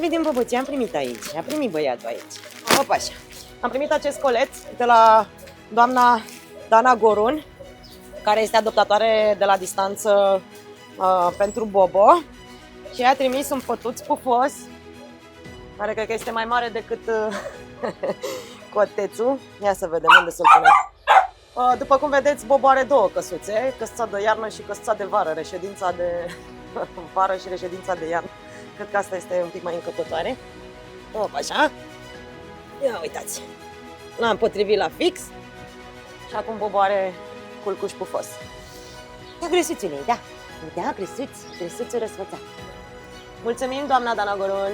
vedem, Bobo, ce am primit aici. A primit băiatul aici. Opa, așa. Am primit acest colet de la doamna Dana Gorun, care este adoptatoare de la distanță pentru Bobo. Și a trimis un pătuț pufos, care cred că este mai mare decât cotețul. Ia să vedem unde să-l punem. După cum vedeți, Bobo are două căsuțe, căsuța de iarnă și căsuța de vară, reședința de vară și reședința de iarnă. Cred că asta este un pic mai încăpătoare. Opa, așa. Ia uitați. L-am potrivit la fix. Și acum Bobo are culcuș pufos. Ia grăsuțule, da. Da, grăsuțul răsfățat. Mulțumim, doamna Dana Gorun.